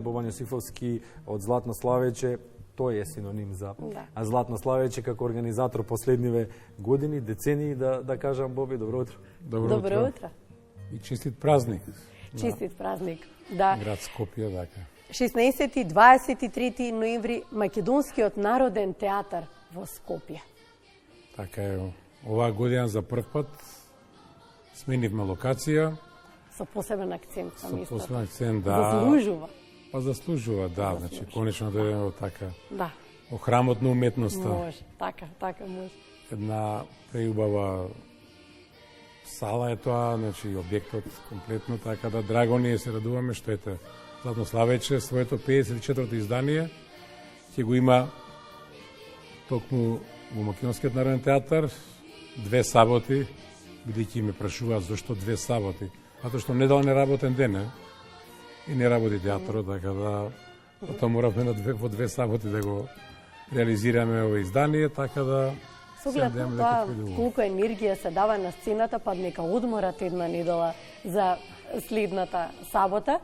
Бобања Сифовски од Златно Славече, тој е синоним за Златно Славече како организатор последниве години, децении, да кажам. Боби, добро утро. Добро утро. И честит празник. Честит празник, да. Град Скопје, така. 16 и 23 ноември Македонскиот народен театар во Скопје. Така е. Оваа година за прв пат сменивме локација. Со посебен акцент, Со посебен акцент, да. Заслужува. Па заслужува, да. Значи, конечно да е така. Да. Во храмот на уметноста. Може, така може. Една преубава сала е тоа, значи објектот комплетно, така да драго ние се радуваме што ете Златно Славече своето 54-то издание ќе го има токму во Македонскиот народен театар 2 саботи, бидејќи ме прашуваат зошто 2 саботи, затоа што недел не работен ден е и не работи театарот, така да тоа моравме во 2 саботи да го реализираме ова издание, така да Со оглед на тоа колку енергија се дава на сцената, па нека одморат една недела за следната сабота.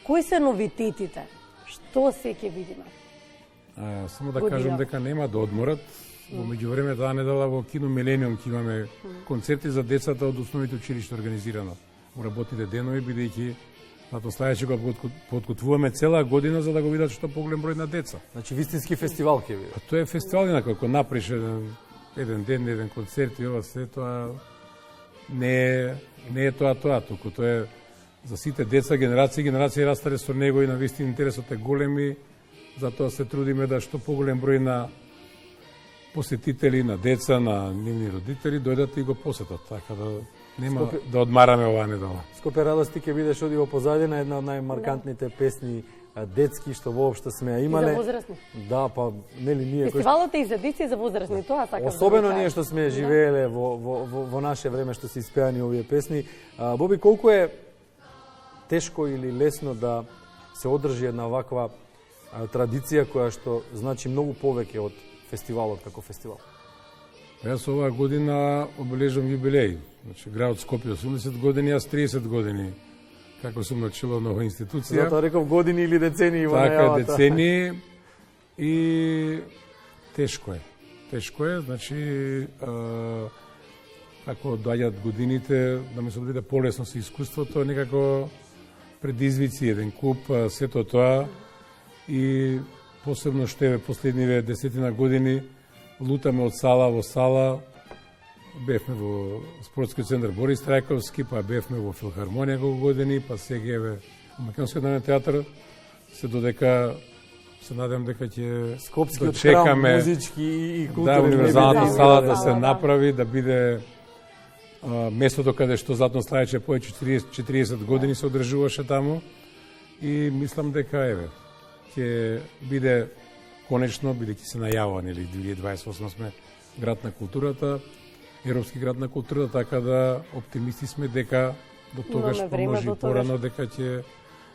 Кои се новитетите? Што се ќе видиме? Само да кажам дека нема да одморат. Во меѓувреме таа недела во Кино Милениум ќе имаме концерти за децата од основните училишта организирано во работните денови, бидејќи Златно Славече го подкупуваме цела година за да го видат што поголем број на деца. Значи вистински фестивал ќе биде. Тоа е фестивал инако напреше еден ден, еден концерт и ова се тоа не е тоа, туку тоа е за сите деца, генерации растале со него и на вистина интересот е големи, затоа се трудиме да што поголем број на посетители, на деца, на нивни родители дојдат и го посетат, така да нема да одмараме оваа недела. Скопје радости ќе биде што оди во позадина, една од најмаркантните песни детски што воопшто сме ја имале. И за возрастни. Да, па нели ние фестивалот е и за деца и за возрастни, тоа сакам. Особено ние што сме живееле во наше време што се испеани овие песни. Боби, колку е тешко или лесно да се одржи една ваква традиција која што значи многу повеќе од фестивалот како фестивал? Јас оваа година обележам јубилеј. Значи, градот Скопје 80 години, јас 30 години како сум начело на оваа институција. Затоа реков години или децении во Така, најавата. децении и тешко е, значи како доаѓаат годините, да ми се биде полесно со искуството, некако предизвици, еден куп, сето тоа и посебно што е последниве 10 години лутаме од сала во сала. Бевме во спортскиот центар Борис Трајковски, па бевме во филхармонија колку години, па сега еве во Македонскиот народен театар, се додека се надевам дека ќе Скопскиот дочекаме храм музички и културен. Да, универзалната сала да се направи, да биде местото каде што Златно Славече повеќе 40 години се одржуваше таму и мислам дека еве ќе биде конечно, бидејќи се најавува, нели 2028 сме град на културата, Европски град на културата, така да оптимисти сме дека до тогаш може и порано дека ќе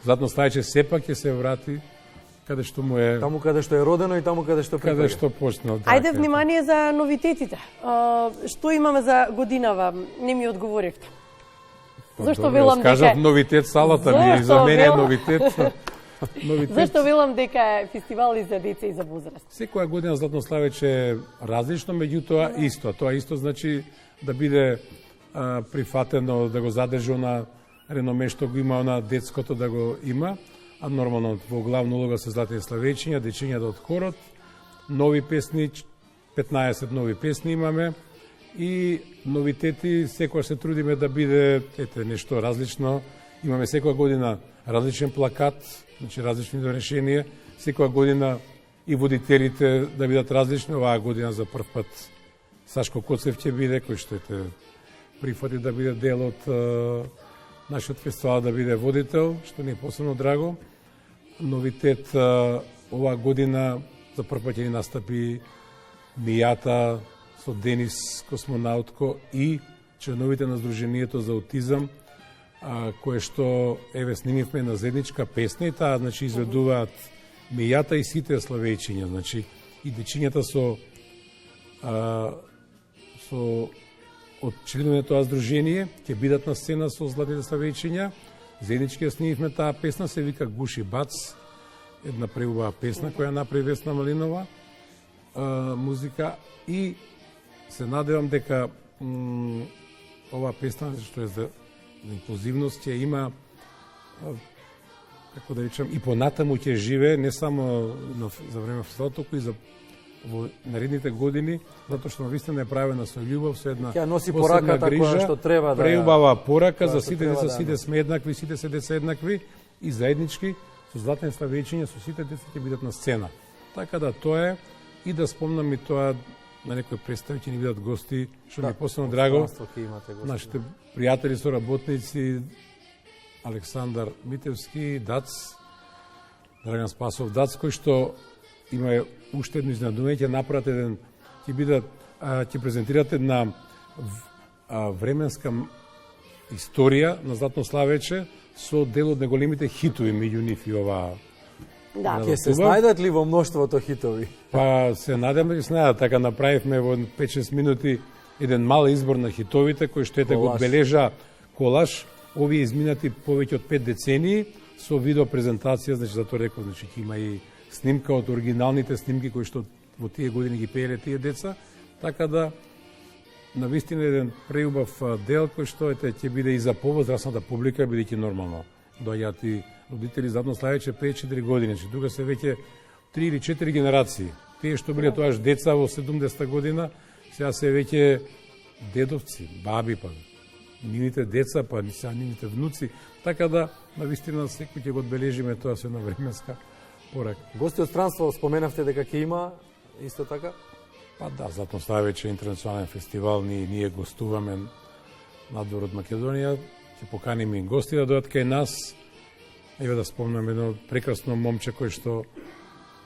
Златно Славече сепак ќе се врати каде што му е таму каде што е родено и таму каде што припаѓа. Каде што почнал. Ајде внимание за новитетите. Што имаме за годинава? Не ми одговоривте. Зашто велам дека кажав новитет салата ми за мене е новитет. Зашто велам дека е фестивал и за деца и за возраст? Секоја година Златно Славече е различно, меѓутоа исто. Тоа исто значи да биде прифатено, да го задржи на реноме што го има на детското да го има, а нормално во главна улога се Златни Славечиња, дечињата од хорот, нови песни, 15 нови песни имаме и новитети, секоја се трудиме да биде нешто различно. Имаме секоја година различен плакат, значи различни решенија, секоја година и водителите да бидат различни. Оваа година за прв пат Сашко Коцев ќе биде, кој што прифати да биде дел од нашиот фестивал, да биде водител, што ни е посебно драго. Новитет оваа година за прв пат ќе настапи Мијата со Денис космонаутко и членовите на Сдруженијето за аутизам, кое што еве снимивме на заедничка песна и таа значи изведуваат Мијата и сите славејчиња, значи и дечињата со од членове на тоа здружение ќе бидат на сцена со Златните славејчиња заеднички ја снимивме таа песна, се вика Гуши Бац, една преубава песна која направи Весна Малинова, музика, и се надевам дека оваа песна, што е за инклузивност, ќе има, како да речем, и понатаму ќе живее, не само за време фестивалот, туку и за во наредните години, затоа што навистина е правена со љубов, со една ќе носи пораката која што треба да преубава порака за сите деца, сите сме еднакви, сите се деца еднакви и заеднички со Златен Славејчиња, со сите деца ќе бидат на сцена. Така да тоа е, и да спомнам и тоа на некои представи ќе ни бидат гости, што ми е посебно драго. Нашите пријатели, соработници Александар Митевски, Дац, Драган Спасов Дац, кој што има уште едно изненадување, ќе направат еден, ќе презентират една временска историја на Златно Славече со дел од неголемите хитови меѓу нив и оваа. Да. Ќе се снајдат ли во мноштвото хитови? Па се надевам да ќе снајдат, така направивме во 5-6 минути еден мал избор на хитовите кој што го одбележа колаж. Овие изминати повеќе од 5 децении со видео презентација, значи затоа реков, значи ќе има и снимка од оригиналните снимки кои што во тие години ги пееле тие деца, така да навистина еден преубав дел кој што ќе биде и за повозрасната публика, бидејќи нормално доаѓаат и родители. Златно Славече 5-4 години, значи тука се веќе 3 или 4 генерации. Тие што биле тоаш деца во 70-та година, сега се веќе дедовци, баби, па нивните деца, па сега нивните внуци, така да навистина секој ќе го одбележиме тоа со една временска порак. Гости од странство споменавте дека ќе има исто така? Па да, Златно Славече интернационален фестивал, ние гостуваме надвор од Македонија, ќе поканиме и гости да дојдат кај нас. Еве да спомнам едно прекрасно момче кој што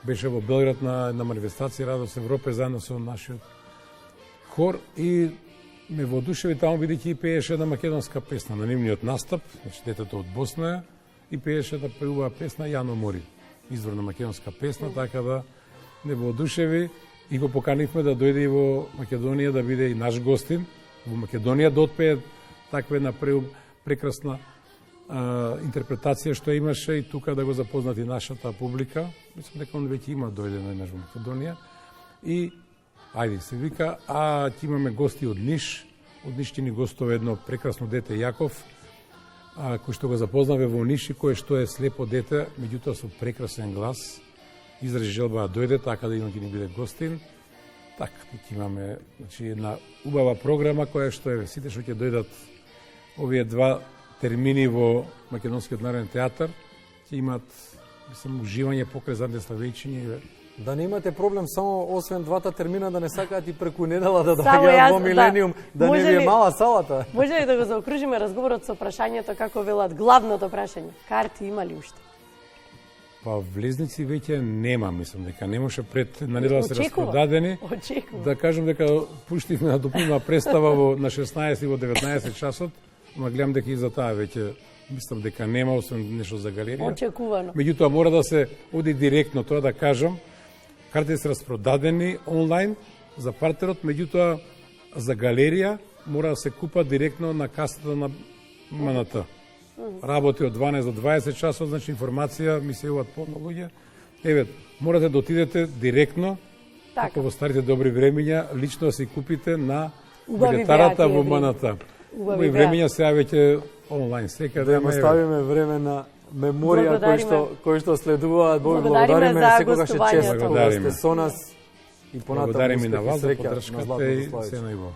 беше во Белград на една манифестација Радост Европе заедно со нашиот хор и ме воодушеви таму бидејќи пееше една македонска песна на нивниот настап, значи детето од Босна и пееше една преубава песна Јано Мори, изворна македонска песна, така да ме воодушеви и го поканивме да дојде и во Македонија да биде и наш гостин во Македонија да отпее таква една прекрасна интерпретација што имаше и тука да го запознати нашата публика. Мислам дека он веќе има дојдено еднаш во Македонија и ајде се вика, ќе имаме гости од Ниш. Од Ниш ќе ни гостува едно прекрасно дете Јаков, кој што го запознаве во Ниш и кој што е слепо дете, меѓутоа со прекрасен глас. Изрази желба да дојде, така да ќе ни биде гостин. Така, ќе имаме една убава програма која што е сите што ќе дојдат овие два термини во Македонскиот народен театар, ќе имаат уживање покрај Златен Славејчиња. Да не имате проблем само освен двата термина да не сакаат и преку недела да доаѓаат во Милениум, да не ви е мала салата. Може ли да го заокружиме разговорот со прашањето како велат главното прашање? Карти има ли уште? Па влезници веќе нема, мислам дека не може пред на недела се распродадени. Да кажам дека пуштивме на дополнена представа на 16 и во 19 часот, ама гледам дека и за таа веќе мислам дека нема освен нешто за галерија. Очекувано. Меѓутоа мора да се оди директно, тоа да кажам. Картите се распродадени онлайн за партерот, меѓутоа за галерија мора да се купат директно на касата на МНТ. Работи од 12 до 20 часот, значи информација ми се јавуваат полно луѓе. Еве, морате да отидете директно, како во старите добри времиња, лично да си купите на билетарата во МНТ. Убави времиња сега веќе онлайн секаде. Да ставиме време на меморија кои што следуваат. Благодариме, секогаш е чест кога сте со нас и понатаму благодариме на вас за поддршката и се најубаво.